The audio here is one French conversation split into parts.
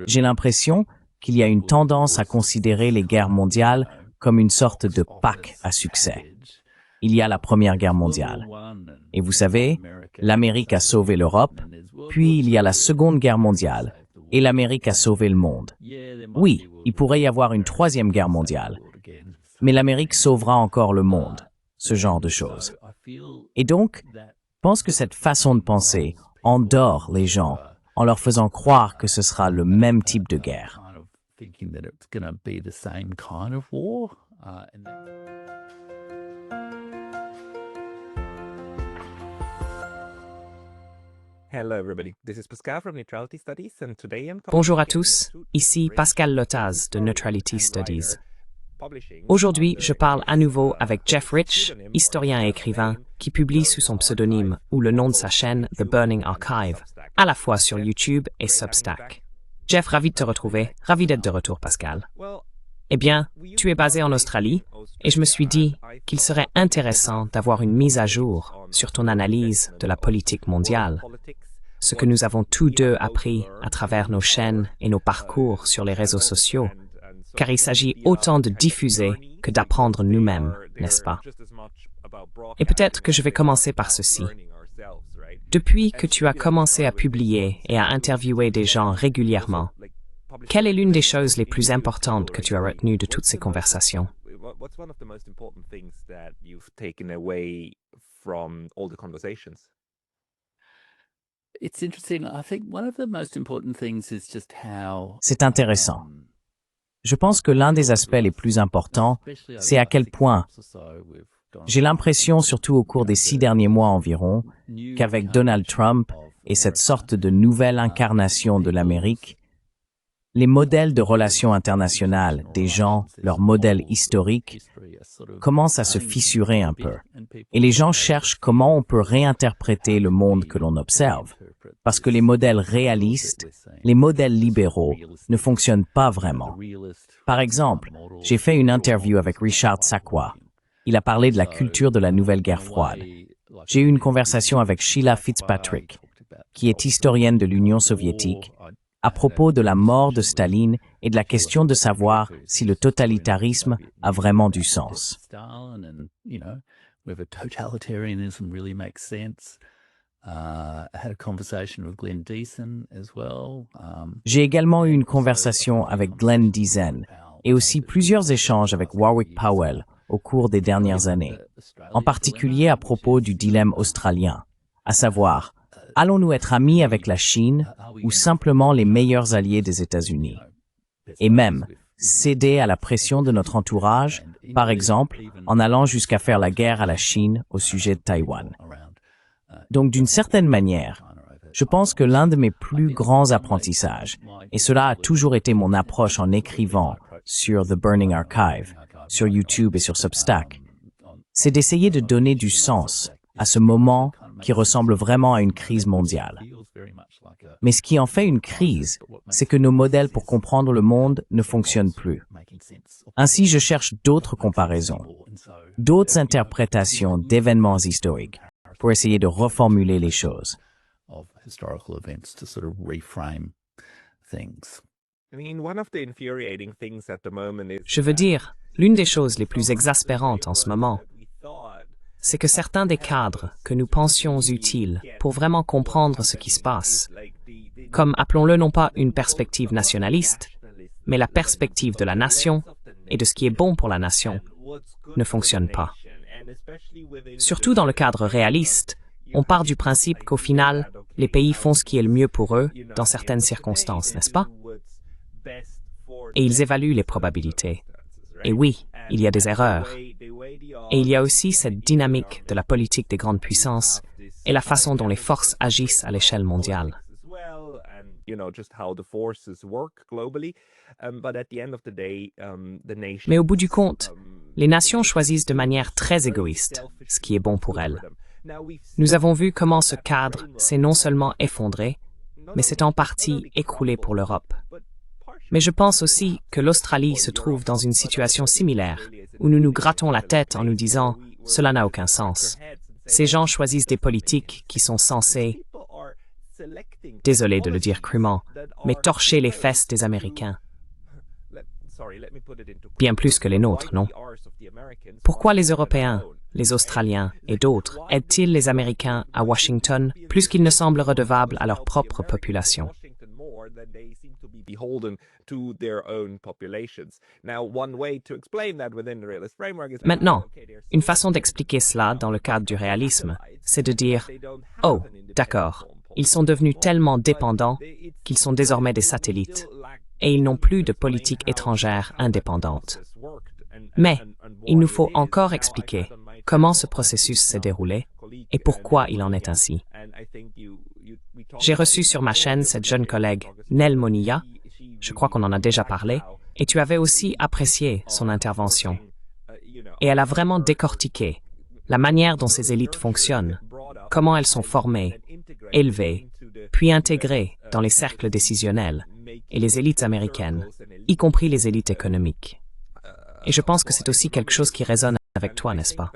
J'ai l'impression qu'il y a une tendance à considérer les guerres mondiales comme une sorte de pack à succès. Il y a la Première Guerre mondiale. Et vous savez, l'Amérique a sauvé l'Europe, puis il y a la Seconde Guerre mondiale, et l'Amérique a sauvé le monde. Oui, il pourrait y avoir une Troisième Guerre mondiale, mais l'Amérique sauvera encore le monde, ce genre de choses. Et donc, je pense que cette façon de penser endort les gens en leur faisant croire que ce sera le même type de guerre. Bonjour à tous, ici Pascal Lotaz de Neutrality Studies. Aujourd'hui, je parle à nouveau avec Jeff Rich, historien et écrivain, qui publie sous son pseudonyme ou le nom de sa chaîne The Burning Archive, à la fois sur YouTube et Substack. Jeff, ravi de te retrouver, ravi d'être de retour, Pascal. Eh bien, tu es basé en Australie, et je me suis dit qu'il serait intéressant d'avoir une mise à jour sur ton analyse de la politique mondiale, ce que nous avons tous deux appris à travers nos chaînes et nos parcours sur les réseaux sociaux, car il s'agit autant de diffuser que d'apprendre nous-mêmes, n'est-ce pas? Et peut-être que je vais commencer par ceci. Depuis que tu as commencé à publier et à interviewer des gens régulièrement, quelle est l'une des choses les plus importantes que tu as retenues de toutes ces conversations? C'est intéressant. Je pense que l'un des aspects les plus importants, c'est à quel point j'ai l'impression, surtout au cours des 6 derniers mois environ, qu'avec Donald Trump et cette sorte de nouvelle incarnation de l'Amérique, les modèles de relations internationales des gens, leurs modèles historiques, commencent à se fissurer un peu. Et les gens cherchent comment on peut réinterpréter le monde que l'on observe. Parce que les modèles réalistes, les modèles libéraux, ne fonctionnent pas vraiment. Par exemple, j'ai fait une interview avec Richard Sakwa. Il a parlé de la culture de la nouvelle guerre froide. J'ai eu une conversation avec Sheila Fitzpatrick, qui est historienne de l'Union soviétique, à propos de la mort de Staline et de la question de savoir si le totalitarisme a vraiment du sens. J'ai également eu une conversation avec Glenn Deason et aussi plusieurs échanges avec Warwick Powell au cours des dernières années, en particulier à propos du dilemme australien, à savoir, allons-nous être amis avec la Chine ou simplement les meilleurs alliés des États-Unis? Et même, céder à la pression de notre entourage, par exemple, en allant jusqu'à faire la guerre à la Chine au sujet de Taïwan. Donc, d'une certaine manière, je pense que l'un de mes plus grands apprentissages, et cela a toujours été mon approche en écrivant sur The Burning Archive, sur YouTube et sur Substack, c'est d'essayer de donner du sens à ce moment qui ressemble vraiment à une crise mondiale. Mais ce qui en fait une crise, c'est que nos modèles pour comprendre le monde ne fonctionnent plus. Ainsi, je cherche d'autres comparaisons, d'autres interprétations d'événements historiques pour essayer de reformuler les choses. Je veux dire, l'une des choses les plus exaspérantes en ce moment, c'est que certains des cadres que nous pensions utiles pour vraiment comprendre ce qui se passe, comme appelons-le non pas une perspective nationaliste, mais la perspective de la nation et de ce qui est bon pour la nation, ne fonctionnent pas. Surtout dans le cadre réaliste, on part du principe qu'au final, les pays font ce qui est le mieux pour eux dans certaines circonstances, n'est-ce pas? Et ils évaluent les probabilités. Et oui, il y a des erreurs. Et il y a aussi cette dynamique de la politique des grandes puissances et la façon dont les forces agissent à l'échelle mondiale. Mais au bout du compte, les nations choisissent de manière très égoïste ce qui est bon pour elles. Nous avons vu comment ce cadre s'est non seulement effondré, mais s'est en partie écroulé pour l'Europe. Mais je pense aussi que l'Australie se trouve dans une situation similaire, où nous nous grattons la tête en nous disant « cela n'a aucun sens ». Ces gens choisissent des politiques qui sont censées désolé de le dire crûment, mais torcher les fesses des Américains. Bien plus que les nôtres, non? Pourquoi les Européens, les Australiens et d'autres aident-ils les Américains à Washington plus qu'ils ne semblent redevables à leur propre population? Maintenant, une façon d'expliquer cela dans le cadre du réalisme, c'est de dire « Oh, d'accord, ils sont devenus tellement dépendants qu'ils sont désormais des satellites et ils n'ont plus de politique étrangère indépendante. » Mais il nous faut encore expliquer comment ce processus s'est déroulé et pourquoi il en est ainsi. J'ai reçu sur ma chaîne cette jeune collègue, Nell Monilla, je crois qu'on en a déjà parlé, et tu avais aussi apprécié son intervention. Et elle a vraiment décortiqué la manière dont ces élites fonctionnent, comment elles sont formées, élevées, puis intégrées dans les cercles décisionnels et les élites américaines, y compris les élites économiques. Et je pense que c'est aussi quelque chose qui résonne avec toi, n'est-ce pas?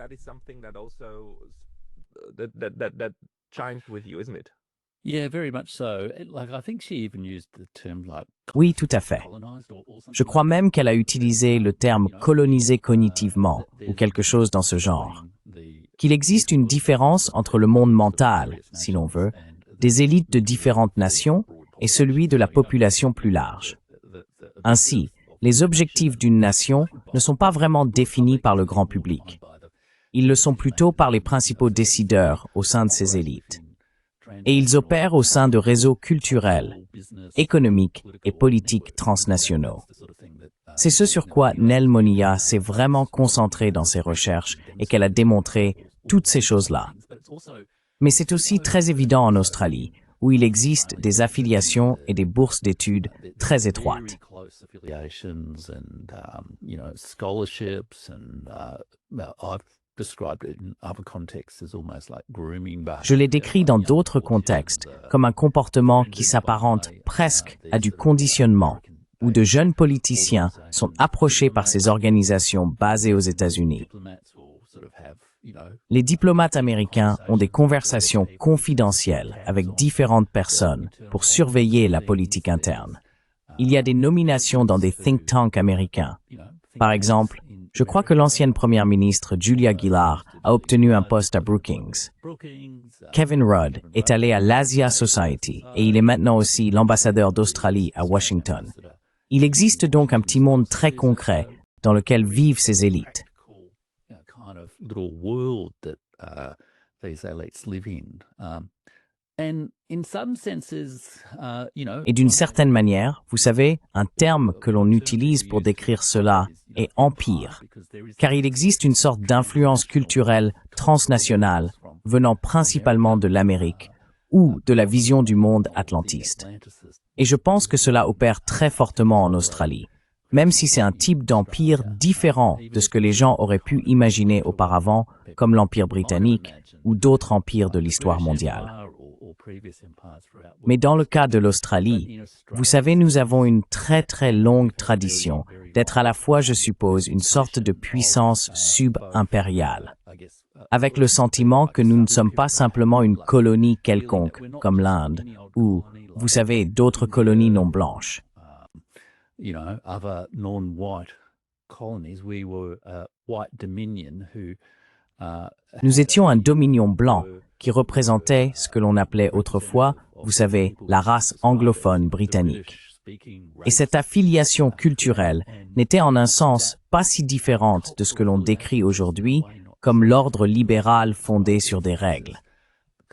Oui, tout à fait. Je crois même qu'elle a utilisé le terme « coloniser cognitivement » ou quelque chose dans ce genre. Qu'il existe une différence entre le monde mental, si l'on veut, des élites de différentes nations et celui de la population plus large. Ainsi, les objectifs d'une nation ne sont pas vraiment définis par le grand public. Ils le sont plutôt par les principaux décideurs au sein de ces élites. Et ils opèrent au sein de réseaux culturels, économiques et politiques transnationaux. C'est ce sur quoi Nell Monilla s'est vraiment concentrée dans ses recherches et qu'elle a démontré toutes ces choses-là. Mais c'est aussi très évident en Australie, où il existe des affiliations et des bourses d'études très étroites. Je l'ai décrit dans d'autres contextes comme un comportement qui s'apparente presque à du conditionnement, où de jeunes politiciens sont approchés par ces organisations basées aux États-Unis. Les diplomates américains ont des conversations confidentielles avec différentes personnes pour surveiller la politique interne. Il y a des nominations dans des think tanks américains. Par exemple, je crois que l'ancienne première ministre Julia Gillard a obtenu un poste à Brookings. Kevin Rudd est allé à l'Asia Society et il est maintenant aussi l'ambassadeur d'Australie à Washington. Il existe donc un petit monde très concret dans lequel vivent ces élites. Et d'une certaine manière, vous savez, un terme que l'on utilise pour décrire cela est empire, car il existe une sorte d'influence culturelle transnationale venant principalement de l'Amérique ou de la vision du monde atlantiste. Et je pense que cela opère très fortement en Australie, même si c'est un type d'empire différent de ce que les gens auraient pu imaginer auparavant, comme l'Empire britannique ou d'autres empires de l'histoire mondiale. Mais dans le cas de l'Australie, vous savez, nous avons une très très longue tradition d'être à la fois, je suppose, une sorte de puissance sub-impériale, avec le sentiment que nous ne sommes pas simplement une colonie quelconque, comme l'Inde, ou, vous savez, d'autres colonies non blanches. Nous étions un dominion blanc qui représentait ce que l'on appelait autrefois, vous savez, la race anglophone britannique. Et cette affiliation culturelle n'était en un sens pas si différente de ce que l'on décrit aujourd'hui comme l'ordre libéral fondé sur des règles.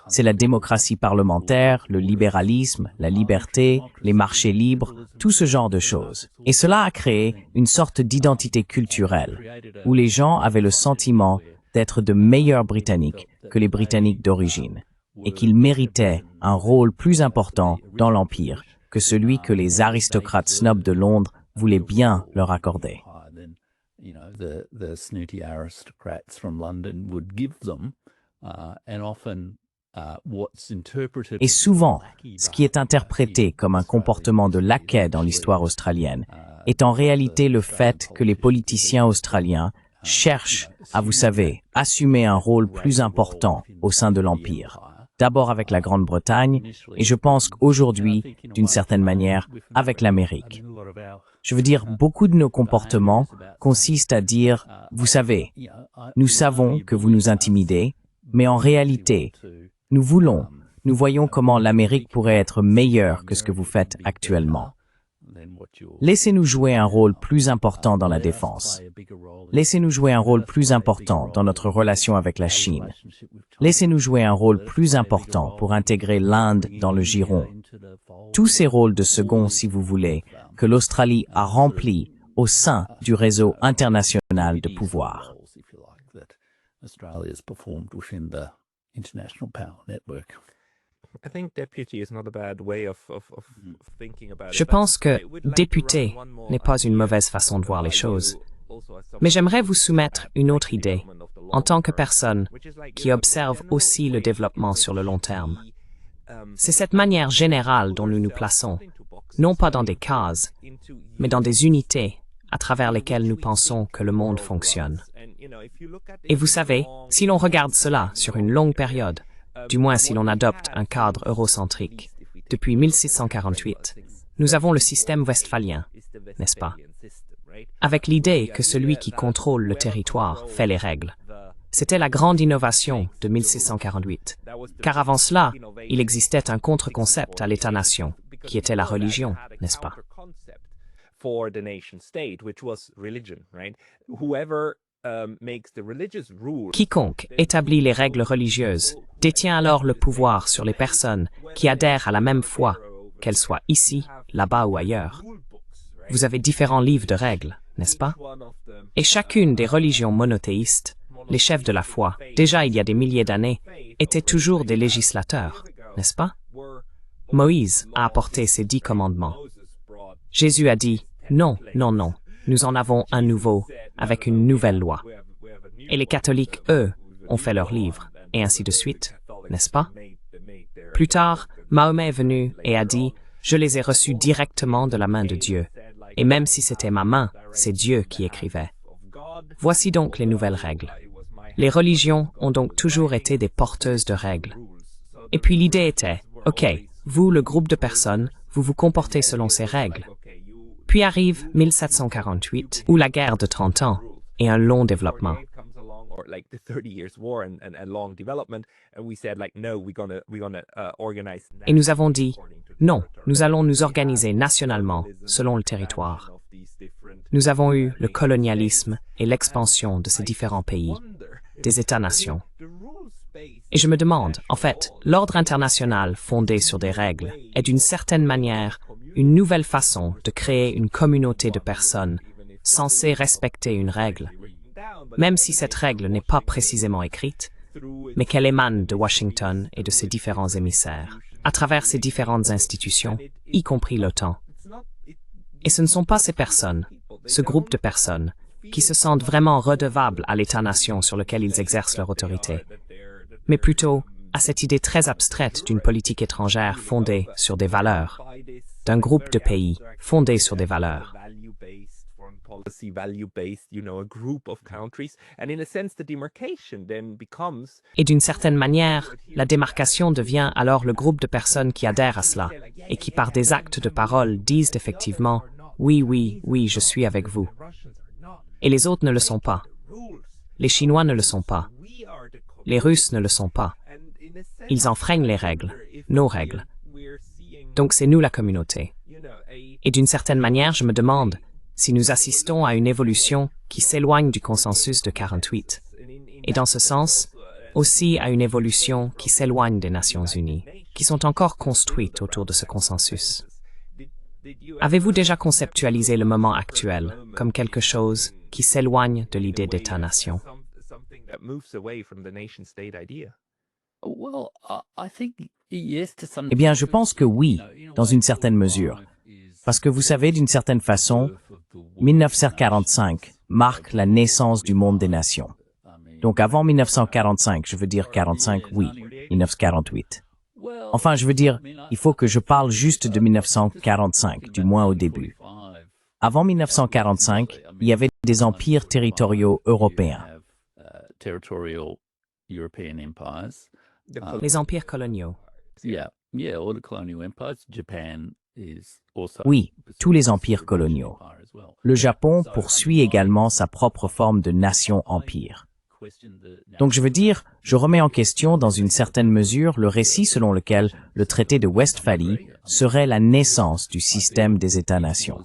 C'est la démocratie parlementaire, le libéralisme, la liberté, les marchés libres, tout ce genre de choses. Et cela a créé une sorte d'identité culturelle, où les gens avaient le sentiment d'être de meilleurs Britanniques que les Britanniques d'origine, et qu'ils méritaient un rôle plus important dans l'Empire que celui que les aristocrates snobs de Londres voulaient bien leur accorder. Et souvent, ce qui est interprété comme un comportement de laquais dans l'histoire australienne est en réalité le fait que les politiciens australiens cherchent à, vous savez, assumer un rôle plus important au sein de l'Empire. d'abord avec la Grande-Bretagne, et je pense qu'aujourd'hui, d'une certaine manière, avec l'Amérique. Je veux dire, beaucoup de nos comportements consistent à dire, vous savez, nous savons que vous nous intimidez, mais en réalité, nous voyons comment l'Amérique pourrait être meilleure que ce que vous faites actuellement. Laissez-nous jouer un rôle plus important dans la défense. Laissez-nous jouer un rôle plus important dans notre relation avec la Chine. Laissez-nous jouer un rôle plus important pour intégrer l'Inde dans le giron. Tous ces rôles de second, si vous voulez, que l'Australie a remplis au sein du réseau international de pouvoir. Je pense que député n'est pas une mauvaise façon de voir les choses. Mais j'aimerais vous soumettre une autre idée, en tant que personne qui observe aussi le développement sur le long terme. C'est cette manière générale dont nous nous plaçons, non pas dans des cases, mais dans des unités à travers lesquelles nous pensons que le monde fonctionne. Et vous savez, si l'on regarde cela sur une longue période, du moins si l'on adopte un cadre eurocentrique, depuis 1648, nous avons le système westphalien, n'est-ce pas? Avec l'idée que celui qui contrôle le territoire fait les règles. C'était la grande innovation de 1648, car avant cela, il existait un contre-concept à l'État-nation, qui était la religion, n'est-ce pas? Quiconque établit les règles religieuses détient alors le pouvoir sur les personnes qui adhèrent à la même foi, qu'elles soient ici, là-bas ou ailleurs. Vous avez différents livres de règles, n'est-ce pas? Et chacune des religions monothéistes, les chefs de la foi, déjà il y a des milliers d'années, étaient toujours des législateurs, n'est-ce pas? Moïse a apporté ses 10 commandements. Jésus a dit « Non, non, non, nous en avons un nouveau, avec une nouvelle loi. » Et les catholiques, eux, ont fait leur livre, et ainsi de suite, n'est-ce pas? Plus tard, Mahomet est venu et a dit « Je les ai reçus directement de la main de Dieu. » Et même si c'était ma main, c'est Dieu qui écrivait. Voici donc les nouvelles règles. Les religions ont donc toujours été des porteuses de règles. Et puis l'idée était, OK, vous, le groupe de personnes, vous vous comportez selon ces règles. Puis arrive 1748, ou la guerre de 30 ans, et un long développement. Et nous avons dit, non, nous allons nous organiser nationalement, selon le territoire. Nous avons eu le colonialisme et l'expansion de ces différents pays, des États-nations. Et je me demande, en fait, l'ordre international fondé sur des règles est d'une certaine manière une nouvelle façon de créer une communauté de personnes censées respecter une règle, même si cette règle n'est pas précisément écrite, mais qu'elle émane de Washington et de ses différents émissaires, à travers ces différentes institutions, y compris l'OTAN. Et ce ne sont pas ces personnes, ce groupe de personnes, qui se sentent vraiment redevables à l'État-nation sur lequel ils exercent leur autorité, mais plutôt à cette idée très abstraite d'une politique étrangère fondée sur des valeurs, d'un groupe de pays fondé sur des valeurs. Et d'une certaine manière, la démarcation devient alors le groupe de personnes qui adhèrent à cela et qui par des actes de parole disent effectivement « Oui, oui, oui, je suis avec vous ». Et les autres ne le sont pas. Les Chinois ne le sont pas. Les Russes ne le sont pas. Ils enfreignent les règles, nos règles. Donc c'est nous la communauté. Et d'une certaine manière, je me demande si nous assistons à une évolution qui s'éloigne du consensus de 48, et dans ce sens, aussi à une évolution qui s'éloigne des Nations Unies, qui sont encore construites autour de ce consensus. Avez-vous déjà conceptualisé le moment actuel comme quelque chose qui s'éloigne de l'idée d'État-nation? Eh bien, je pense que oui, dans une certaine mesure. Parce que vous savez, d'une certaine façon, 1945 marque la naissance du monde des nations. Donc avant 1945, je veux dire 45, oui, 1948. Enfin, je veux dire, il faut que je parle juste de 1945, du moins au début. Avant 1945, il y avait des empires territoriaux européens. Les empires coloniaux. Oui, tous les empires coloniaux. Le Japon poursuit également sa propre forme de nation-empire. Donc je veux dire, je remets en question dans une certaine mesure le récit selon lequel le traité de Westphalie serait la naissance du système des États-nations.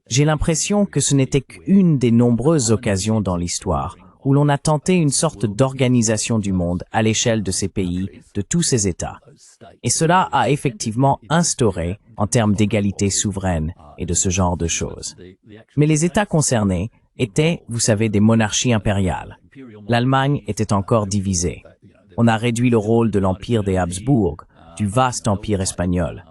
J'ai l'impression que ce n'était qu'une des nombreuses occasions dans l'histoire où l'on a tenté une sorte d'organisation du monde à l'échelle de ces pays, de tous ces États. Et cela a effectivement instauré, en termes d'égalité souveraine et de ce genre de choses. Mais les États concernés étaient, vous savez, des monarchies impériales. L'Allemagne était encore divisée. On a réduit le rôle de l'empire des Habsbourg, du vaste empire espagnol.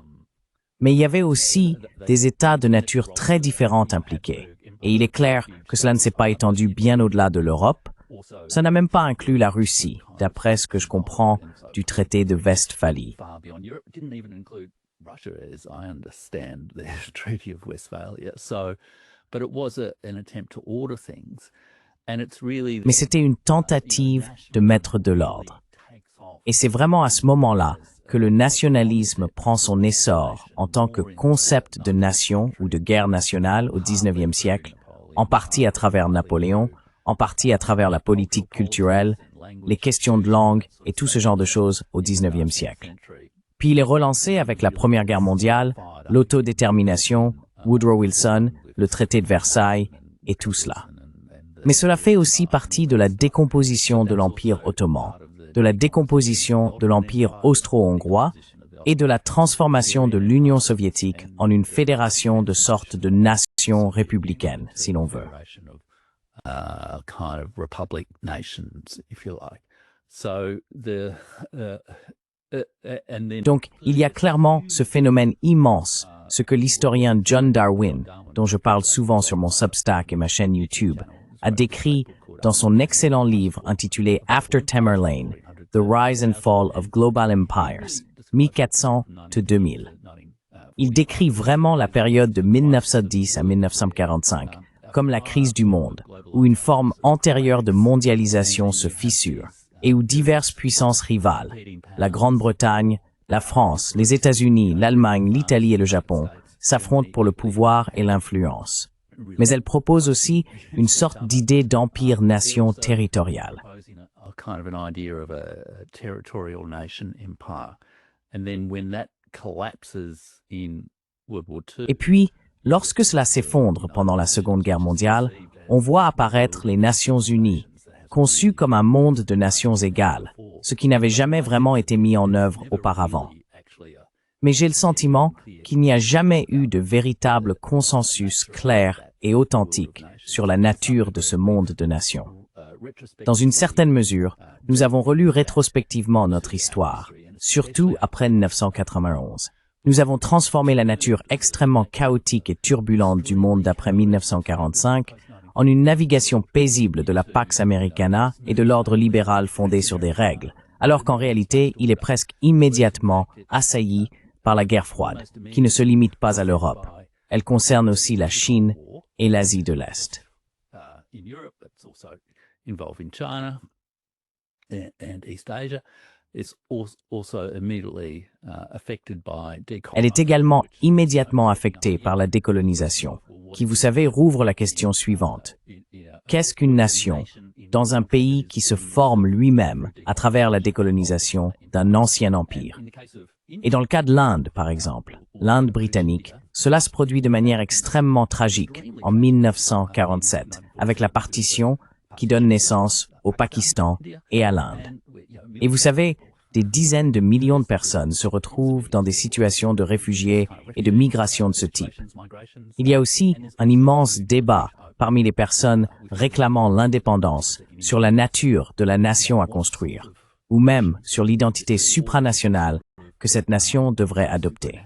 Mais il y avait aussi des États de nature très différente impliqués. Et il est clair que cela ne s'est pas étendu bien au-delà de l'Europe. Ça n'a même pas inclus la Russie, d'après ce que je comprends du traité de Westphalie. Mais c'était une tentative de mettre de l'ordre. Et c'est vraiment à ce moment-là que le nationalisme prend son essor en tant que concept de nation ou de guerre nationale au XIXe siècle, en partie à travers Napoléon, en partie à travers la politique culturelle, les questions de langue et tout ce genre de choses au XIXe siècle. Puis il est relancé avec la Première Guerre mondiale, l'autodétermination, Woodrow Wilson, le traité de Versailles et tout cela. Mais cela fait aussi partie de la décomposition de l'Empire ottoman, de la décomposition de l'Empire austro-hongrois et de la transformation de l'Union soviétique en une fédération de sorte de nation républicaine, si l'on veut. Donc, il y a clairement ce phénomène immense, ce que l'historien John Darwin, dont je parle souvent sur mon Substack et ma chaîne YouTube, a décrit dans son excellent livre intitulé After Tamerlane, The Rise and Fall of Global Empires, 1400-2000. Il décrit vraiment la période de 1910 à 1945 comme la crise du monde, où une forme antérieure de mondialisation se fissure et où diverses puissances rivales, la Grande-Bretagne, la France, les États-Unis, l'Allemagne, l'Italie et le Japon, s'affrontent pour le pouvoir et l'influence. Mais elle propose aussi une sorte d'idée d'empire-nation territorial. Et puis, lorsque cela s'effondre pendant la Seconde Guerre mondiale, on voit apparaître les Nations Unies, conçues comme un monde de nations égales, ce qui n'avait jamais vraiment été mis en œuvre auparavant. Mais j'ai le sentiment qu'il n'y a jamais eu de véritable consensus clair et authentique sur la nature de ce monde de nations. Dans une certaine mesure, nous avons relu rétrospectivement notre histoire, surtout après 1991. Nous avons transformé la nature extrêmement chaotique et turbulente du monde d'après 1945 en une navigation paisible de la Pax Americana et de l'ordre libéral fondé sur des règles, alors qu'en réalité, il est presque immédiatement assailli par la guerre froide, qui ne se limite pas à l'Europe. Elle concerne aussi la Chine et l'Asie de l'Est. Elle est également immédiatement affectée par la décolonisation, qui, vous savez, rouvre la question suivante. Qu'est-ce qu'une nation dans un pays qui se forme lui-même à travers la décolonisation d'un ancien empire? Et dans le cas de l'Inde, par exemple, l'Inde britannique, cela se produit de manière extrêmement tragique en 1947, avec la partition qui donne naissance au Pakistan et à l'Inde. Et vous savez, des dizaines de millions de personnes se retrouvent dans des situations de réfugiés et de migration de ce type. Il y a aussi un immense débat parmi les personnes réclamant l'indépendance sur la nature de la nation à construire, ou même sur l'identité supranationale que cette nation devrait adopter.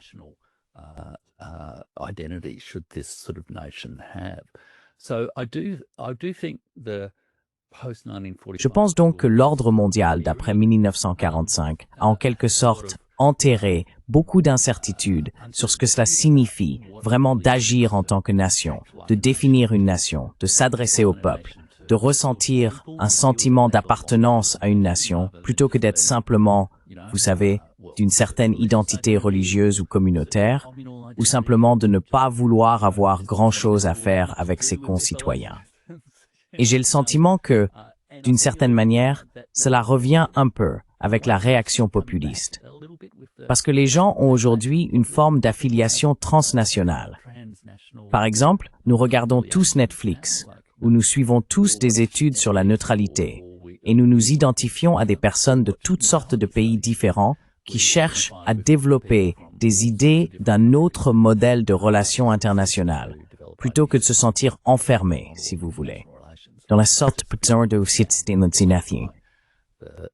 Je pense donc que l'ordre mondial d'après 1945 a en quelque sorte enterré beaucoup d'incertitudes sur ce que cela signifie vraiment d'agir en tant que nation, de définir une nation, de s'adresser au peuple, de ressentir un sentiment d'appartenance à une nation, plutôt que d'être simplement, vous savez, d'une certaine identité religieuse ou communautaire, ou simplement de ne pas vouloir avoir grand-chose à faire avec ses concitoyens. Et j'ai le sentiment que, d'une certaine manière, cela revient un peu avec la réaction populiste. Parce que les gens ont aujourd'hui une forme d'affiliation transnationale. Par exemple, nous regardons tous Netflix, où nous suivons tous des études sur la neutralité, et nous nous identifions à des personnes de toutes sortes de pays différents qui cherchent à développer des idées d'un autre modèle de relations internationales, plutôt que de se sentir enfermés, si vous voulez, dans la sorte de société.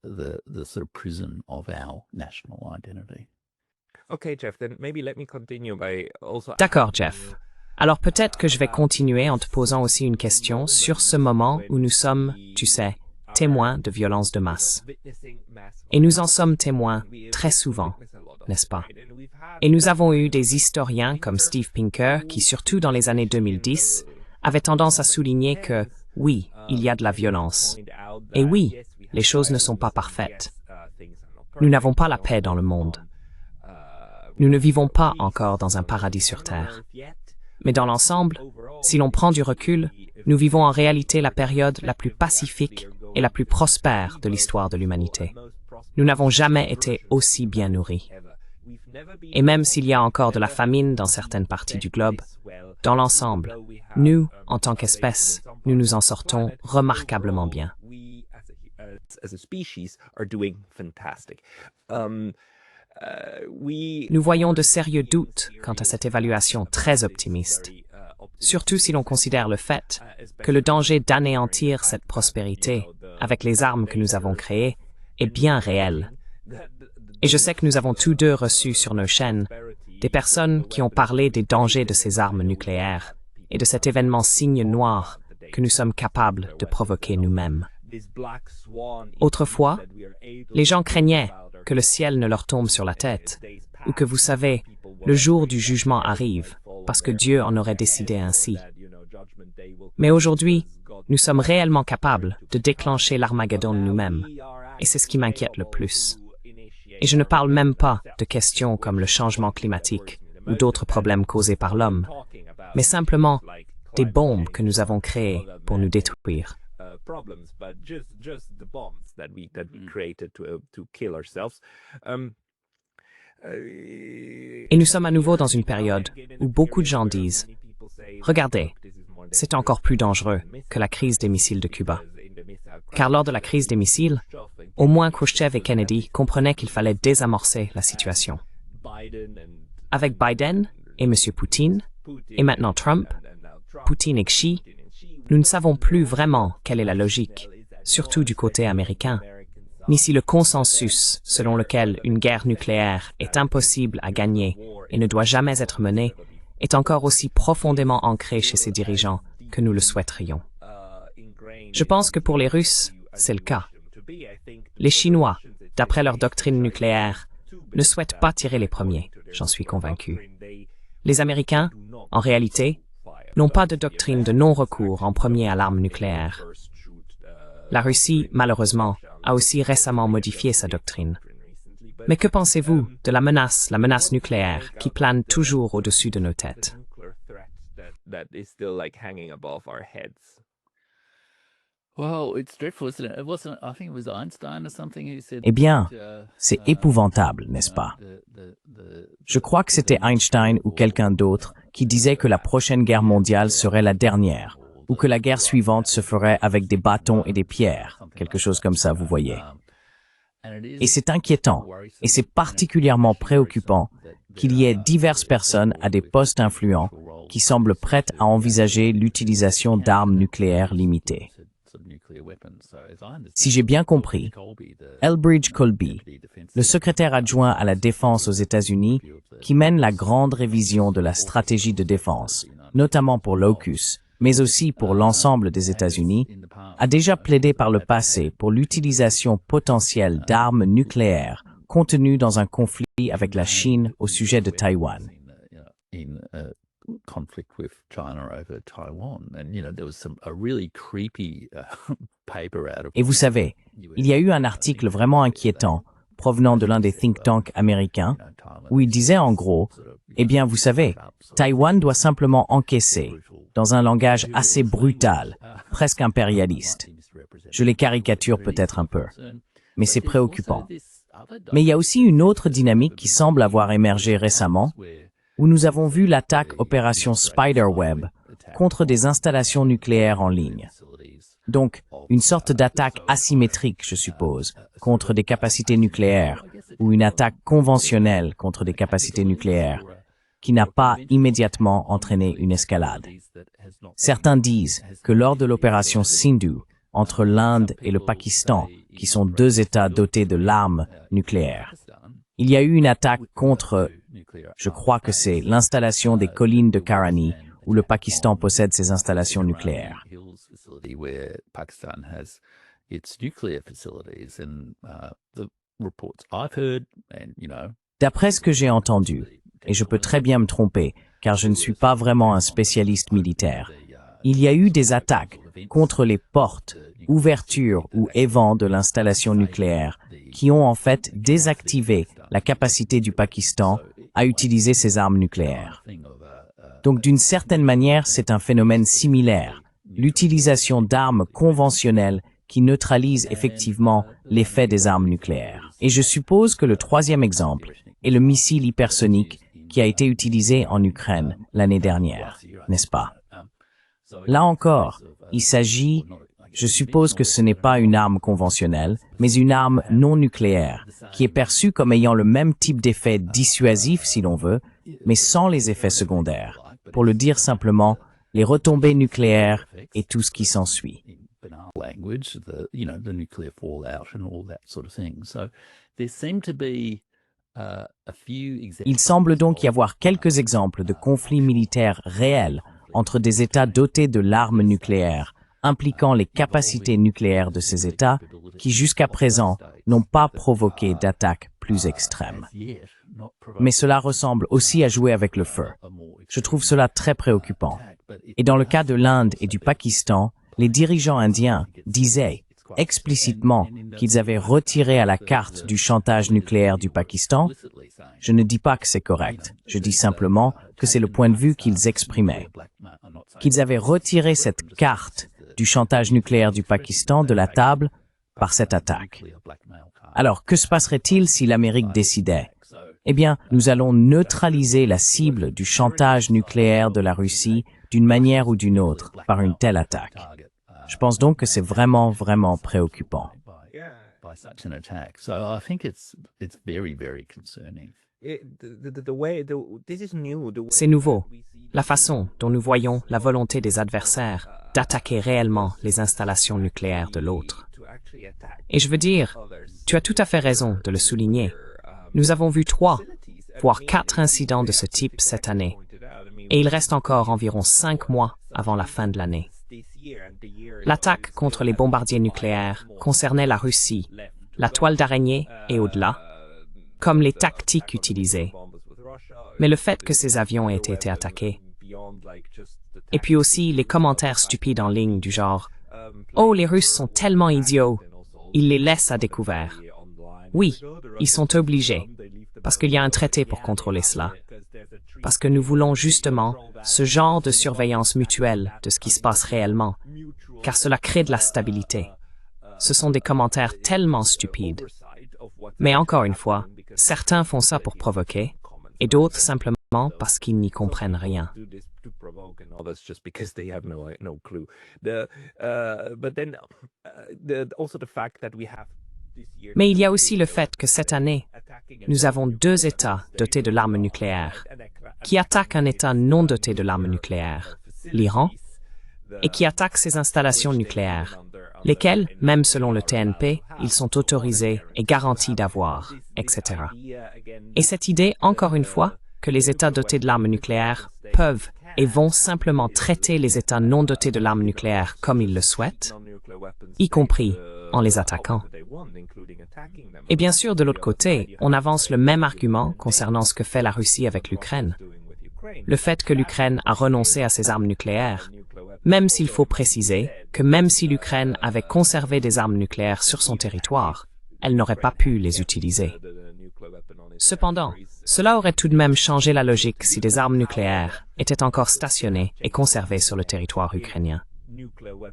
The sort of prison of our national identity. Okay, Jeff, then maybe let me continue by also... D'accord, Jeff. Alors peut-être que je vais continuer en te posant aussi une question sur ce moment où nous sommes, tu sais, témoins de violences de masse. Et nous en sommes témoins très souvent, n'est-ce pas? Et nous avons eu des historiens comme Steve Pinker qui, surtout dans les années 2010, avaient tendance à souligner que, oui, il y a de la violence. Et oui, les choses ne sont pas parfaites. Nous n'avons pas la paix dans le monde. Nous ne vivons pas encore dans un paradis sur Terre. Mais dans l'ensemble, si l'on prend du recul, nous vivons en réalité la période la plus pacifique et la plus prospère de l'histoire de l'humanité. Nous n'avons jamais été aussi bien nourris. Et même s'il y a encore de la famine dans certaines parties du globe, dans l'ensemble, nous, en tant qu'espèce, nous nous en sortons remarquablement bien. As a species are doing fantastic. Nous voyons de sérieux doutes quant à cette évaluation très optimiste, surtout si l'on considère le fait que le danger d'anéantir cette prospérité avec les armes que nous avons créées est bien réel. Et je sais que nous avons tous deux reçu sur nos chaînes des personnes qui ont parlé des dangers de ces armes nucléaires et de cet événement signe noir que nous sommes capables de provoquer nous-mêmes. Autrefois, les gens craignaient que le ciel ne leur tombe sur la tête, ou que, vous savez, le jour du jugement arrive, parce que Dieu en aurait décidé ainsi. Mais aujourd'hui, nous sommes réellement capables de déclencher l'Armageddon nous-mêmes, et c'est ce qui m'inquiète le plus. Et je ne parle même pas de questions comme le changement climatique ou d'autres problèmes causés par l'homme, mais simplement des bombes que nous avons créées pour nous détruire. Problems, but just the bombs that we created to kill ourselves. Et nous sommes à nouveau dans une période où beaucoup de gens disent « Regardez, c'est encore plus dangereux que la crise des missiles de Cuba. » Car lors de la crise des missiles, au moins Khrouchtchev et Kennedy comprenaient qu'il fallait désamorcer la situation. Avec Biden et M. Poutine, et maintenant Trump, Poutine et Xi, nous ne savons plus vraiment quelle est la logique, surtout du côté américain, ni si le consensus selon lequel une guerre nucléaire est impossible à gagner et ne doit jamais être menée est encore aussi profondément ancré chez ces dirigeants que nous le souhaiterions. Je pense que pour les Russes, c'est le cas. Les Chinois, d'après leur doctrine nucléaire, ne souhaitent pas tirer les premiers, j'en suis convaincu. Les Américains, en réalité, n'ont pas de doctrine de non-recours en premier à l'arme nucléaire. La Russie, malheureusement, a aussi récemment modifié sa doctrine. Mais que pensez-vous de la menace nucléaire qui plane toujours au-dessus de nos têtes? Eh bien, c'est épouvantable, n'est-ce pas? Je crois que c'était Einstein ou quelqu'un d'autre qui disait que la prochaine guerre mondiale serait la dernière, ou que la guerre suivante se ferait avec des bâtons et des pierres, quelque chose comme ça, vous voyez. Et c'est inquiétant, et c'est particulièrement préoccupant qu'il y ait diverses personnes à des postes influents qui semblent prêtes à envisager l'utilisation d'armes nucléaires limitées. Si j'ai bien compris, Elbridge Colby, le secrétaire adjoint à la défense aux États-Unis, qui mène la grande révision de la stratégie de défense, notamment pour l'AUKUS, mais aussi pour l'ensemble des États-Unis, a déjà plaidé par le passé pour l'utilisation potentielle d'armes nucléaires contenues dans un conflit avec la Chine au sujet de Taïwan. conflict with China over Taiwan, and there was a really creepy paper out of. Et vous savez, il y a eu un article vraiment inquiétant provenant de l'un des think tanks américains où il disait en gros, eh bien vous savez, Taïwan doit simplement encaisser, dans un langage assez brutal, presque impérialiste. Je les caricature peut-être un peu, mais c'est préoccupant. Mais il y a aussi une autre dynamique qui semble avoir émergé récemment, où nous avons vu l'attaque opération Spiderweb contre des installations nucléaires en ligne. Donc, une sorte d'attaque asymétrique, je suppose, contre des capacités nucléaires, ou une attaque conventionnelle contre des capacités nucléaires, qui n'a pas immédiatement entraîné une escalade. Certains disent que lors de l'opération Sindhu, entre l'Inde et le Pakistan, qui sont deux États dotés de l'arme nucléaire, il y a eu une attaque contre, je crois que c'est l'installation des collines de Karani, où le Pakistan possède ses installations nucléaires. D'après ce que j'ai entendu, et je peux très bien me tromper, car je ne suis pas vraiment un spécialiste militaire, il y a eu des attaques contre les portes, ouvertures ou évents de l'installation nucléaire qui ont en fait désactivé la capacité du Pakistan à utiliser ses armes nucléaires. Donc d'une certaine manière, c'est un phénomène similaire, l'utilisation d'armes conventionnelles qui neutralisent effectivement l'effet des armes nucléaires. Et je suppose que le troisième exemple est le missile hypersonique qui a été utilisé en Ukraine l'année dernière, n'est-ce pas? Là encore, il s'agit, je suppose que ce n'est pas une arme conventionnelle, mais une arme non nucléaire, qui est perçue comme ayant le même type d'effet dissuasif, si l'on veut, mais sans les effets secondaires. Pour le dire simplement, les retombées nucléaires et tout ce qui s'ensuit. Il semble donc y avoir quelques exemples de conflits militaires réels entre des États dotés de l'arme nucléaire, impliquant les capacités nucléaires de ces États, qui jusqu'à présent n'ont pas provoqué d'attaques plus extrêmes. Mais cela ressemble aussi à jouer avec le feu. Je trouve cela très préoccupant. Et dans le cas de l'Inde et du Pakistan, les dirigeants indiens disaient explicitement qu'ils avaient retiré à la carte du chantage nucléaire du Pakistan. Je ne dis pas que c'est correct, je dis simplement que c'est le point de vue qu'ils exprimaient. Qu'ils avaient retiré cette carte du chantage nucléaire du Pakistan de la table par cette attaque. Alors, que se passerait-il si l'Amérique décidait? Eh bien, nous allons neutraliser la cible du chantage nucléaire de la Russie d'une manière ou d'une autre par une telle attaque. Je pense donc que c'est vraiment, vraiment préoccupant. C'est nouveau, la façon dont nous voyons la volonté des adversaires d'attaquer réellement les installations nucléaires de l'autre. Et je veux dire, tu as tout à fait raison de le souligner. Nous avons vu 3, voire 4 incidents de ce type cette année, et il reste encore environ 5 mois avant la fin de l'année. L'attaque contre les bombardiers nucléaires concernait la Russie, la toile d'araignée et au-delà, comme les tactiques utilisées. Mais le fait que ces avions aient été attaqués, et puis aussi les commentaires stupides en ligne du genre « Oh, les Russes sont tellement idiots, ils les laissent à découvert. » Oui, ils sont obligés, parce qu'il y a un traité pour contrôler cela. Parce que nous voulons justement ce genre de surveillance mutuelle de ce qui se passe réellement, car cela crée de la stabilité. Ce sont des commentaires tellement stupides. Mais encore une fois, certains font ça pour provoquer, et d'autres simplement parce qu'ils n'y comprennent rien. Mais il y a aussi le fait que cette année, nous avons 2 États dotés de l'arme nucléaire qui attaquent un État non doté de l'arme nucléaire, l'Iran, et qui attaquent ses installations nucléaires, lesquelles, même selon le TNP, ils sont autorisés et garantis d'avoir, etc. Et cette idée, encore une fois, que les États dotés de l'arme nucléaire peuvent et vont simplement traiter les États non dotés de l'arme nucléaire comme ils le souhaitent, y compris en les attaquant. Et bien sûr, de l'autre côté, on avance le même argument concernant ce que fait la Russie avec l'Ukraine. le fait que l'Ukraine a renoncé à ses armes nucléaires, même s'il faut préciser que même si l'Ukraine avait conservé des armes nucléaires sur son territoire, elle n'aurait pas pu les utiliser. Cependant, cela aurait tout de même changé la logique si des armes nucléaires étaient encore stationnées et conservées sur le territoire ukrainien.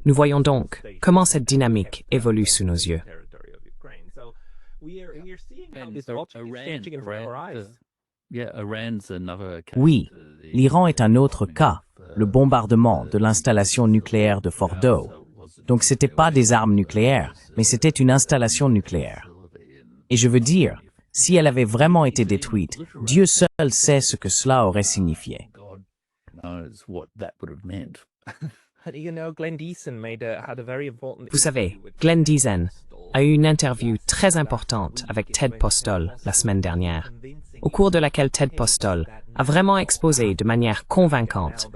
Nous voyons donc comment cette dynamique évolue sous nos yeux. Oui, l'Iran est un autre cas, le bombardement de l'installation nucléaire de Fordow. Donc c'était pas des armes nucléaires, mais c'était une installation nucléaire. Et je veux dire, si elle avait vraiment été détruite, Dieu seul sait ce que cela aurait signifié. Vous savez, Glenn Deason a eu une interview très importante avec Ted Postol la semaine dernière, au cours de laquelle Ted Postol a vraiment exposé de manière convaincante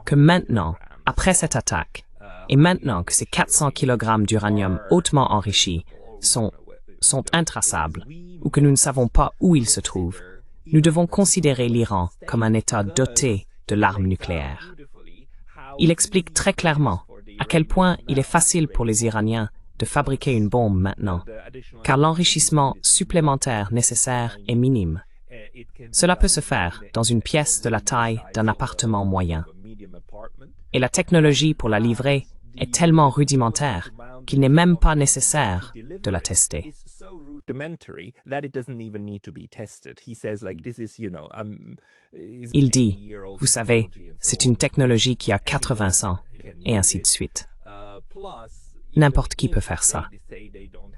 que maintenant, après cette attaque, et maintenant que ces 400 kg d'uranium hautement enrichi sont intraçables, ou que nous ne savons pas où ils se trouvent, nous devons considérer l'Iran comme un État doté de l'arme nucléaire. Il explique très clairement à quel point il est facile pour les Iraniens de fabriquer une bombe maintenant, car l'enrichissement supplémentaire nécessaire est minime. Cela peut se faire dans une pièce de la taille d'un appartement moyen. Et la technologie pour la livrer est tellement rudimentaire qu'il n'est même pas nécessaire de la tester. Il dit, vous savez, c'est une technologie qui a 80 ans, et ainsi de suite. N'importe qui peut faire ça.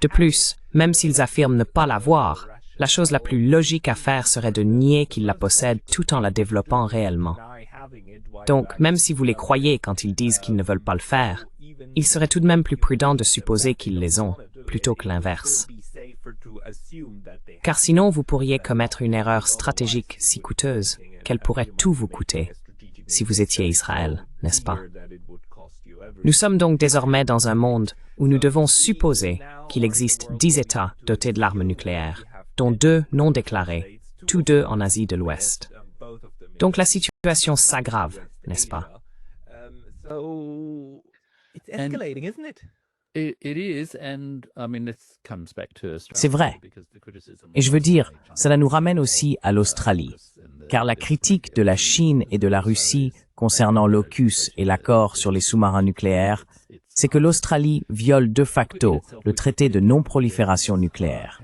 De plus, même s'ils affirment ne pas l'avoir, la chose la plus logique à faire serait de nier qu'ils la possèdent tout en la développant réellement. Donc, même si vous les croyez quand ils disent qu'ils ne veulent pas le faire, il serait tout de même plus prudent de supposer qu'ils les ont, plutôt que l'inverse. Car sinon, vous pourriez commettre une erreur stratégique si coûteuse qu'elle pourrait tout vous coûter, si vous étiez Israël, n'est-ce pas? Nous sommes donc désormais dans un monde où nous devons supposer qu'il existe 10 États dotés de l'arme nucléaire, dont 2 non déclarés, tous 2 en Asie de l'Ouest. Donc la situation s'aggrave, n'est-ce pas? C'est vrai. Et je veux dire, cela nous ramène aussi à l'Australie, car la critique de la Chine et de la Russie concernant l'AUKUS et l'accord sur les sous-marins nucléaires, c'est que l'Australie viole de facto le traité de non-prolifération nucléaire,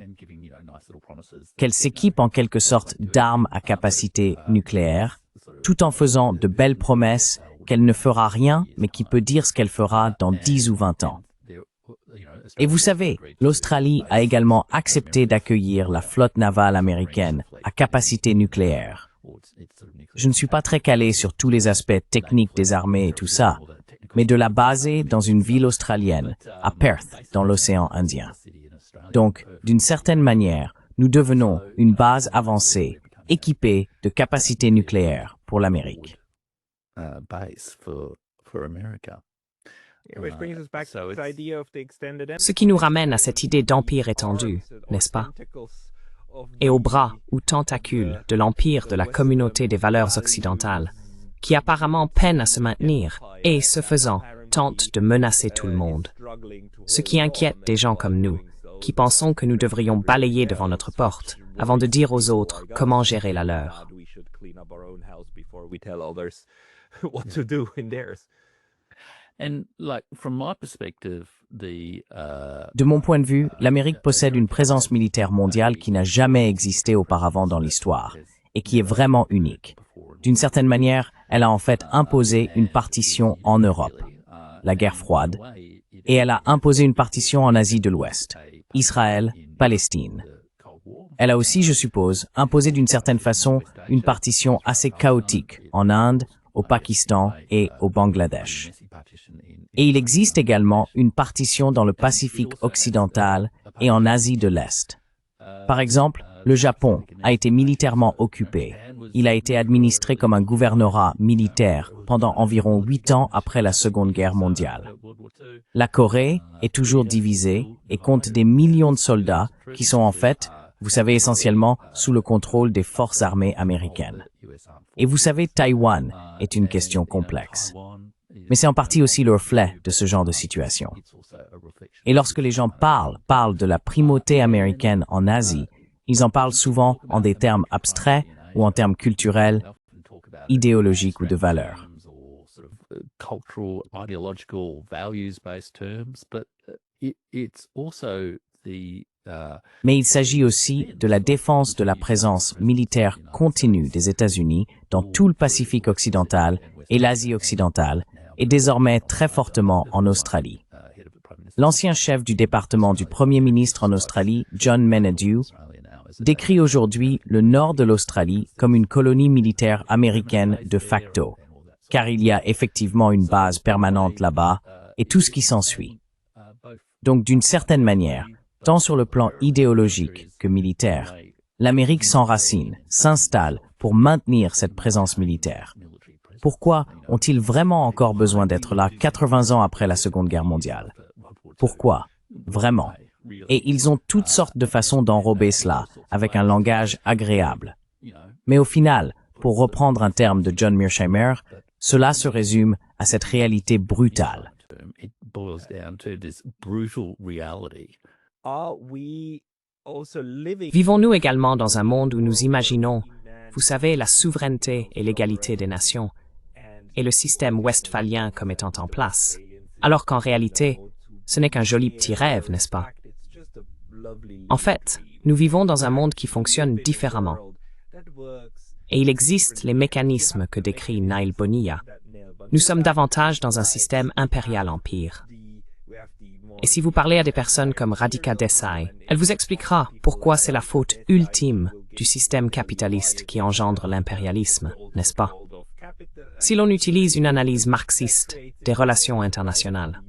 qu'elle s'équipe en quelque sorte d'armes à capacité nucléaire, tout en faisant de belles promesses qu'elle ne fera rien, mais qui peut dire ce qu'elle fera dans 10 ou 20 ans. Et vous savez, l'Australie a également accepté d'accueillir la flotte navale américaine à capacité nucléaire. Je ne suis pas très calé sur tous les aspects techniques des armées et tout ça, mais de la baser dans une ville australienne, à Perth, dans l'océan Indien. Donc, d'une certaine manière, nous devenons une base avancée, équipée de capacités nucléaires pour l'Amérique. Ce qui nous ramène à cette idée d'empire étendu, n'est-ce pas? Et aux bras ou tentacules de l'empire de la communauté des valeurs occidentales, qui apparemment peine à se maintenir et, ce faisant, tente de menacer tout le monde. Ce qui inquiète des gens comme nous, qui pensons que nous devrions balayer devant notre porte avant de dire aux autres comment gérer la leur. De mon point de vue, l'Amérique possède une présence militaire mondiale qui n'a jamais existé auparavant dans l'histoire et qui est vraiment unique. D'une certaine manière, elle a en fait imposé une partition en Europe, la guerre froide, et elle a imposé une partition en Asie de l'Ouest, Israël, Palestine. Elle a aussi, je suppose, imposé d'une certaine façon une partition assez chaotique en Inde, au Pakistan et au Bangladesh. Et il existe également une partition dans le Pacifique occidental et en Asie de l'Est. Par exemple, le Japon a été militairement occupé. Il a été administré comme un gouvernorat militaire pendant environ 8 ans après la Seconde Guerre mondiale. La Corée est toujours divisée et compte des millions de soldats qui sont en fait vous savez essentiellement sous le contrôle des forces armées américaines. Et vous savez, Taïwan est une question complexe. Mais c'est en partie aussi le reflet de ce genre de situation. Et lorsque les gens parlent de la primauté américaine en Asie, ils en parlent souvent en des termes abstraits ou en termes culturels, idéologiques ou de valeurs. Cultural, ideological, values-based terms, but it's also the Mais il s'agit aussi de la défense de la présence militaire continue des États-Unis dans tout le Pacifique occidental et l'Asie occidentale, et désormais très fortement en Australie. L'ancien chef du département du Premier ministre en Australie, John Menadue, décrit aujourd'hui le nord de l'Australie comme une colonie militaire américaine de facto, car il y a effectivement une base permanente là-bas et tout ce qui s'ensuit. Donc d'une certaine manière, tant sur le plan idéologique que militaire, l'Amérique s'enracine, s'installe pour maintenir cette présence militaire. Pourquoi ont-ils vraiment encore besoin d'être là 80 ans après la Seconde Guerre mondiale? Pourquoi? Vraiment. Et ils ont toutes sortes de façons d'enrober cela, avec un langage agréable. Mais au final, pour reprendre un terme de John Mearsheimer, cela se résume à cette réalité brutale. Vivons-nous également dans un monde où nous imaginons, vous savez, la souveraineté et l'égalité des nations, et le système westphalien comme étant en place, alors qu'en réalité, ce n'est qu'un joli petit rêve, n'est-ce pas? En fait, nous vivons dans un monde qui fonctionne différemment. Et il existe les mécanismes que décrit Nail Bonilla. Nous sommes davantage dans un système impérial-empire. Et si vous parlez à des personnes comme Radhika Desai, elle vous expliquera pourquoi c'est la faute ultime du système capitaliste qui engendre l'impérialisme, n'est-ce pas? Si l'on utilise une analyse marxiste des relations internationales.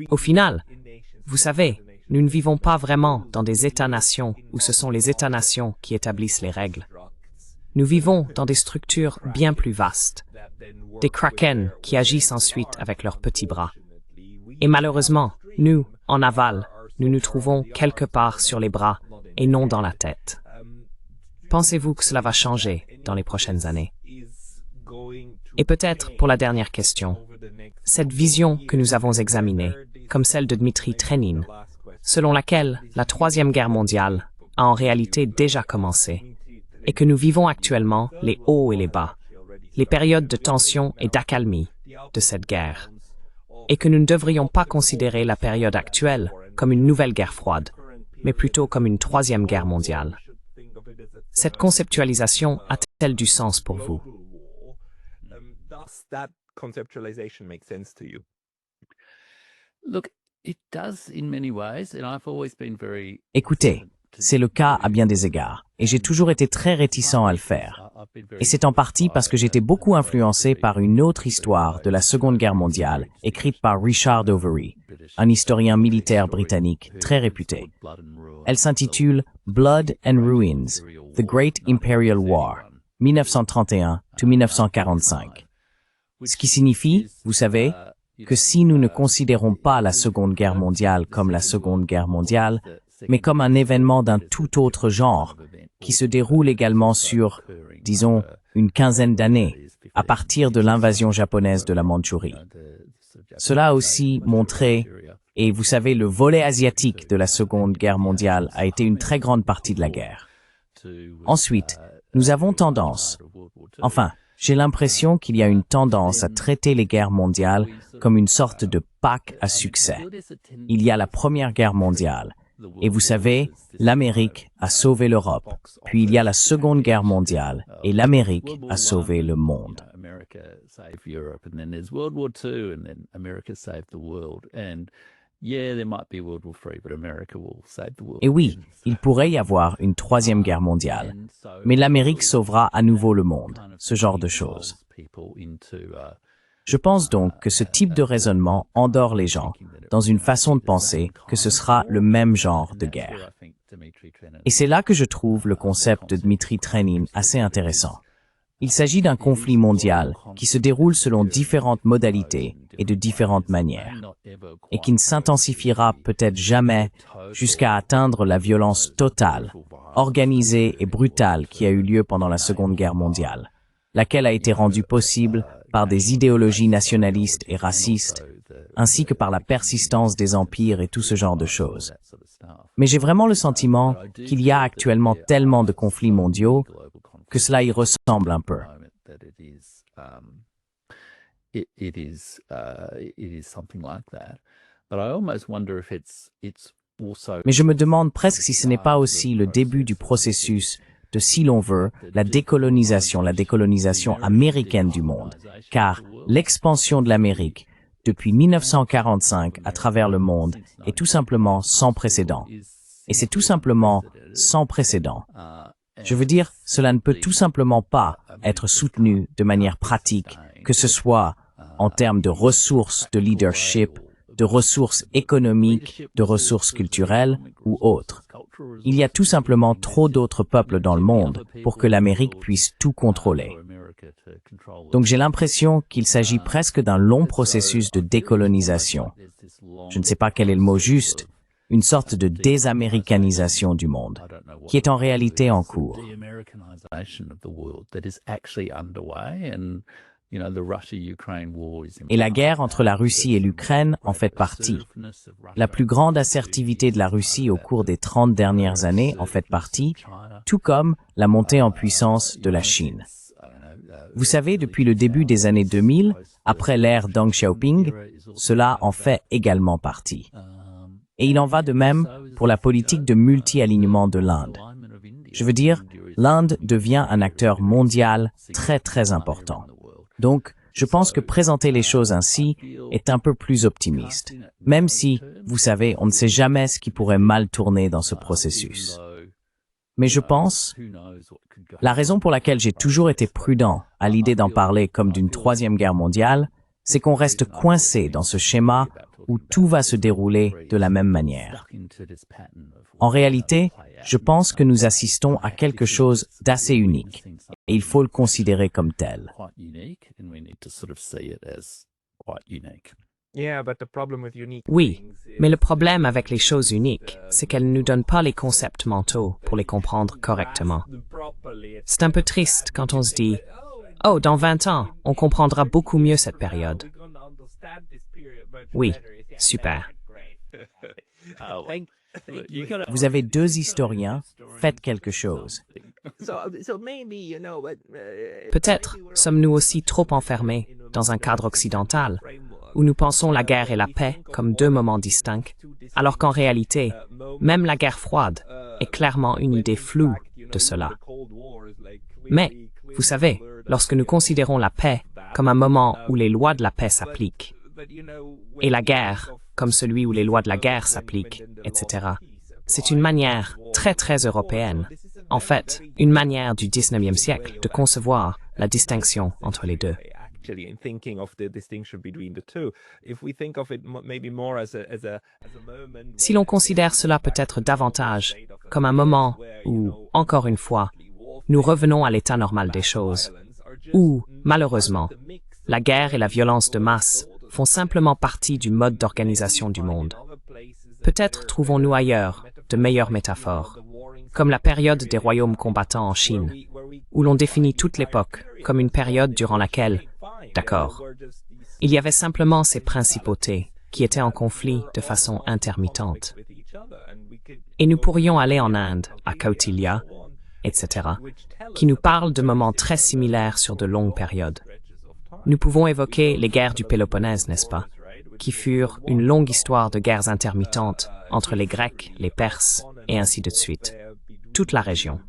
Au final, vous savez, nous ne vivons pas vraiment dans des États-nations où ce sont les États-nations qui établissent les règles. Nous vivons dans des structures bien plus vastes, des kraken qui agissent ensuite avec leurs petits bras. Et malheureusement, nous, en aval, nous nous trouvons quelque part sur les bras et non dans la tête. Pensez-vous que cela va changer dans les prochaines années? Et peut-être pour la dernière question, cette vision que nous avons examinée, comme celle de Dmitri Trenin, selon laquelle la Troisième Guerre mondiale a en réalité déjà commencé, et que nous vivons actuellement les hauts et les bas, les périodes de tension et d'accalmie de cette guerre, et que nous ne devrions pas considérer la période actuelle comme une nouvelle guerre froide, mais plutôt comme une Troisième Guerre mondiale. Cette conceptualisation a-t-elle du sens pour vous? Écoutez, c'est le cas à bien des égards, et j'ai toujours été très réticent à le faire. Et c'est en partie parce que j'étais beaucoup influencé par une autre histoire de la Seconde Guerre mondiale, écrite par Richard Overy, un historien militaire britannique très réputé. Elle s'intitule Blood and Ruins, The Great Imperial War, 1931-1945. Ce qui signifie, vous savez, que si nous ne considérons pas la Seconde Guerre mondiale comme la Seconde Guerre mondiale, mais comme un événement d'un tout autre genre, qui se déroule également sur, disons, une quinzaine d'années, à partir de l'invasion japonaise de la Mandchourie. Cela a aussi montré, et vous savez, le volet asiatique de la Seconde Guerre mondiale a été une très grande partie de la guerre. Ensuite, nous avons tendance, j'ai l'impression qu'il y a une tendance à traiter les guerres mondiales comme une sorte de pack à succès. Il y a la Première Guerre mondiale, et vous savez, l'Amérique a sauvé l'Europe, puis il y a la Seconde Guerre mondiale, et l'Amérique a sauvé le monde. Et oui, il pourrait y avoir une Troisième Guerre mondiale, mais l'Amérique sauvera à nouveau le monde, ce genre de choses. Je pense donc que ce type de raisonnement endort les gens dans une façon de penser que ce sera le même genre de guerre. Et c'est là que je trouve le concept de Dmitri Trenin assez intéressant. Il s'agit d'un conflit mondial qui se déroule selon différentes modalités et de différentes manières, et qui ne s'intensifiera peut-être jamais jusqu'à atteindre la violence totale, organisée et brutale qui a eu lieu pendant la Seconde Guerre mondiale, laquelle a été rendue possible par des idéologies nationalistes et racistes, ainsi que par la persistance des empires et tout ce genre de choses. Mais j'ai vraiment le sentiment qu'il y a actuellement tellement de conflits mondiaux que cela y ressemble un peu. Mais je me demande presque si ce n'est pas aussi le début du processus de, si l'on veut, la décolonisation américaine du monde, car l'expansion de l'Amérique depuis 1945 à travers le monde est tout simplement sans précédent. Et c'est tout simplement sans précédent. Je veux dire, cela ne peut tout simplement pas être soutenu de manière pratique, que ce soit en termes de ressources de leadership, de ressources économiques, de ressources culturelles ou autres. Il y a tout simplement trop d'autres peuples dans le monde pour que l'Amérique puisse tout contrôler. Donc j'ai l'impression qu'il s'agit presque d'un long processus de décolonisation. Je ne sais pas quel est le mot juste, une sorte de désaméricanisation du monde, qui est en réalité en cours. Et la guerre entre la Russie et l'Ukraine en fait partie. La plus grande assertivité de la Russie au cours des 30 dernières années en fait partie, tout comme la montée en puissance de la Chine. Vous savez, depuis le début des années 2000, après l'ère Deng Xiaoping, cela en fait également partie. Et il en va de même pour la politique de multi-alignement de l'Inde. Je veux dire, l'Inde devient un acteur mondial très très important. Donc, je pense que présenter les choses ainsi est un peu plus optimiste, même si, vous savez, on ne sait jamais ce qui pourrait mal tourner dans ce processus. Mais je pense, la raison pour laquelle j'ai toujours été prudent à l'idée d'en parler comme d'une troisième guerre mondiale, c'est qu'on reste coincé dans ce schéma où tout va se dérouler de la même manière. En réalité, je pense que nous assistons à quelque chose d'assez unique, et il faut le considérer comme tel. Oui, mais le problème avec les choses uniques, c'est qu'elles ne nous donnent pas les concepts mentaux pour les comprendre correctement. C'est un peu triste quand on se dit « Oh, dans 20 ans, on comprendra beaucoup mieux cette période. » Oui, super. Vous avez deux historiens, faites quelque chose. Peut-être sommes-nous aussi trop enfermés dans un cadre occidental, où nous pensons la guerre et la paix comme deux moments distincts, alors qu'en réalité, même la guerre froide est clairement une idée floue de cela. Mais, vous savez, lorsque nous considérons la paix comme un moment où les lois de la paix s'appliquent, et la guerre comme celui où les lois de la guerre s'appliquent, etc., c'est une manière très très européenne, en fait, une manière du 19e siècle de concevoir la distinction entre les deux. Si l'on considère cela peut-être davantage comme un moment où, encore une fois, nous revenons à l'état normal des choses, où, malheureusement, la guerre et la violence de masse font simplement partie du mode d'organisation du monde. Peut-être trouvons-nous ailleurs de meilleures métaphores, comme la période des royaumes combattants en Chine, où l'on définit toute l'époque comme une période durant laquelle, d'accord, il y avait simplement ces principautés qui étaient en conflit de façon intermittente. Et nous pourrions aller en Inde, à Kautilya, etc., qui nous parlent de moments très similaires sur de longues périodes. Nous pouvons évoquer les guerres du Péloponnèse, n'est-ce pas, qui furent une longue histoire de guerres intermittentes entre les Grecs, les Perses, et ainsi de suite. Toute la région.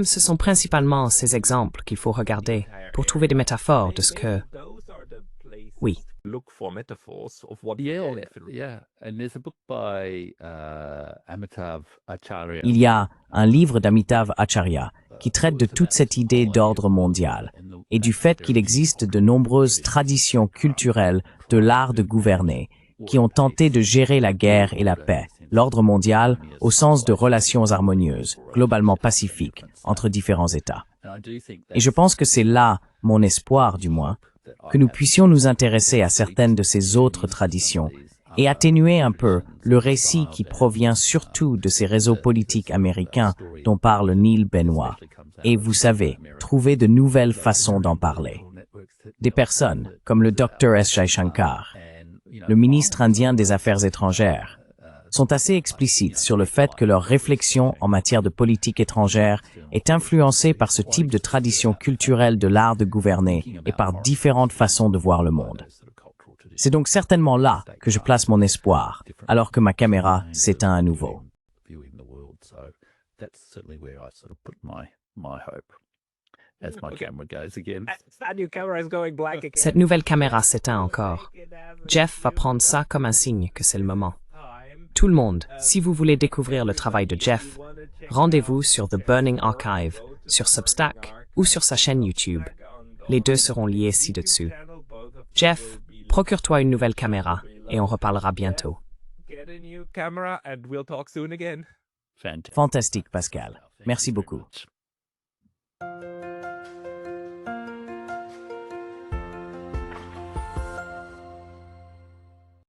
Ce sont principalement ces exemples qu'il faut regarder pour trouver des métaphores de ce que... Oui. Il y a un livre d'Amitav Acharya qui traite de toute cette idée d'ordre mondial et du fait qu'il existe de nombreuses traditions culturelles de l'art de gouverner qui ont tenté de gérer la guerre et la paix, l'ordre mondial au sens de relations harmonieuses, globalement pacifiques, entre différents États. Et je pense que c'est là, mon espoir du moins, que nous puissions nous intéresser à certaines de ces autres traditions et atténuer un peu le récit qui provient surtout de ces réseaux politiques américains dont parle Neil Benoit. Et vous savez, trouver de nouvelles façons d'en parler. Des personnes, comme le Dr. S. Jaishankar, le ministre indien des Affaires étrangères, sont assez explicites sur le fait que leur réflexion en matière de politique étrangère est influencée par ce type de tradition culturelle de l'art de gouverner et par différentes façons de voir le monde. C'est donc certainement là que je place mon espoir, alors que ma caméra s'éteint à nouveau. Cette nouvelle caméra s'éteint encore. Jeff va prendre ça comme un signe que c'est le moment. Tout le monde, si vous voulez découvrir le travail de Jeff, rendez-vous sur The Burning Archive, sur Substack ou sur sa chaîne YouTube. Les deux seront liés ci-dessus. Jeff, procure-toi une nouvelle caméra et on reparlera bientôt. Fantastique, Pascal. Merci beaucoup.